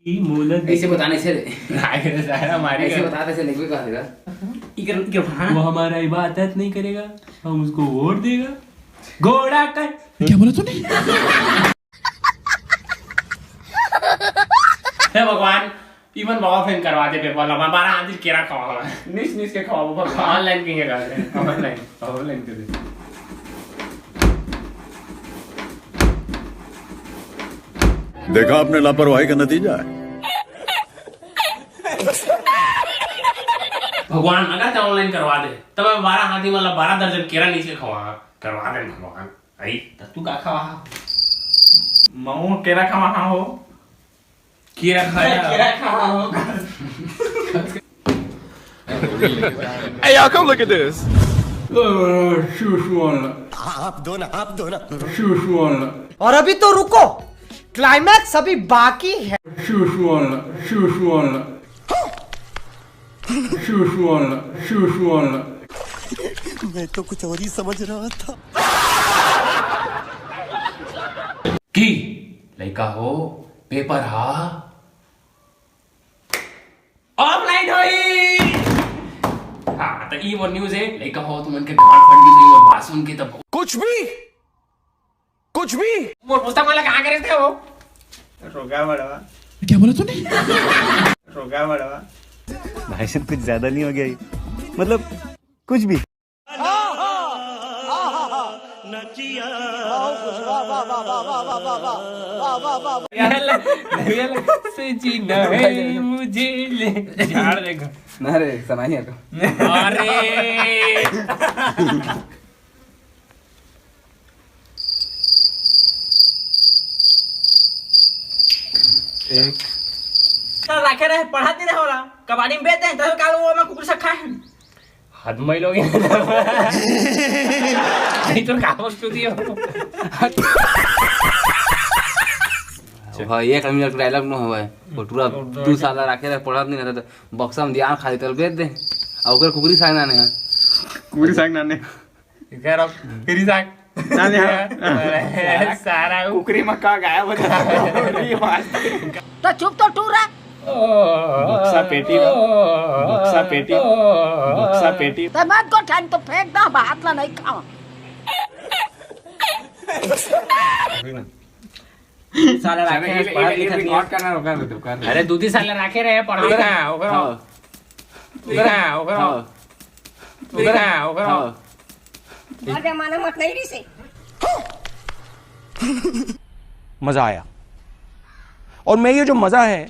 ऐसे बताने से हमारे ऐसे बताते से लिखवे का देगा वो हमारा इबादत नहीं करेगा, हम उसको वोट देगा। घोड़ा कर क्या बोला तूने? हे भगवान, इवन बाबा फैन करवा दे पेपर लगा हमारा आदिल केरा खावा निस के खावा भगवान ऑनलाइन कहीं कर ऑनलाइन कर दे। देखा आपने लापरवाही का नतीजा है। भगवान अगर तो ऑनलाइन करवा दे तो मैं 12 हाथी मतलब 12 दर्जन केरा नीचे खवा करवा दे भगवान। आई तू का खावा मऊ केरा खावा हो केरा खाया खावा हो। Hey, y'all, come look at this. और अभी तो रुको, क्लाइमैक्स अभी बाकी है। मैं तो कुछ और ही समझ रहा था। की लड़का हो पेपर हा ऑफलाइन होई। हाँ तो ये वो न्यूज़ है लड़का हो तुम उनके गांड फट गई और बात सुन के तब कुछ भी मोर पुस्तक वाला कहाँ करे थे वो रोगा बड़वा क्या बोला तूने? रोगा बड़वा भाई साहब कुछ ज्यादा नहीं हो गया ये? मतलब कुछ भी। जीना है मुझे ले झाड़ देखो ना रे सुनाइए तो अरे रखे रहे पढ़ाते रहे होला कबाड़ी में बेचते हैं तो काल वो मैं कुकुर से खाए हाथ मैलोगे नहीं तो काम स्टूडियो भाई एक मिनट का डायलॉग न हो भाई पूरा 2 साल रखे रहे पढ़त नहीं रहता तो बक्सा में ध्यान खाली तो बेच दे और ओकर कुकुरी साग ना है कुकुरी साग नाने कह रहा फिर साग नाने सारा कुकरी में का गायब हो जाता। तो चुप तो टूरा बक्सा पेटी तो मत को ठान तो फेंक दो हाथ ला नहीं खाओ। साला रखे पढ़ा लिखा नहीं रिकॉर्ड करना होगा तो कर। अरे 2 साल रखे रहे पढ़ा ओकरा अरे माने मत नहीं री से मजा आया, और मैं ये जो मजा है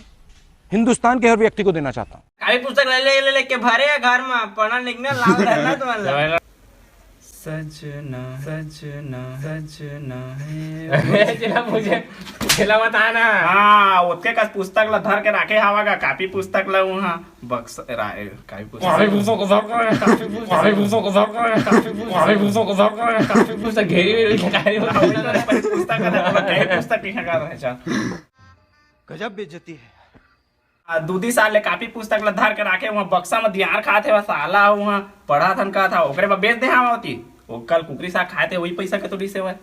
हिंदुस्तान के हर व्यक्ति को देना चाहता हूँ। काली पुस्तक ले के भरे घर में पढ़ना लिखना लाल रहना तुम्हारा सजना है चला मुझे चला बताना। हाँ उसके का पुस्तक ला धर के रखे हवा का कापी पुस्तक ला वहाँ बक्सा कापी पुस्तक घेरी पुस्तक लिखा कर रहे चल गजब बेइज्जती है। 2 साल ले कापी पुस्तक ला धर के रखे वहाँ बक्सा में ध्यान खाते वहाँ साला वहाँ पढ़ा थन का था ओकरे में बेच दे हम होती वो कल कुकरी साग खाए थे वही पैसा के तो डी से हुआ।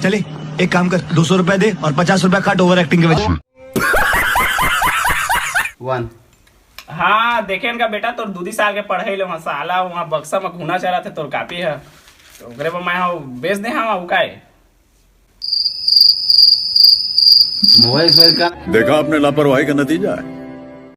चले एक काम कर 200 रुपए दे और 50 रुपए काट ओवर एक्टिंग के वजह। 1 हाँ देखे इनका बेटा तोर 2 साल के पढ़े ले वहाँ साला वहाँ बक्सा में घूना चला थे तोर कापी है तो ओकरे पर मैं बेच दे हम वो काहे मोबाइल का देखा आपने लापरवाही का नतीजा है।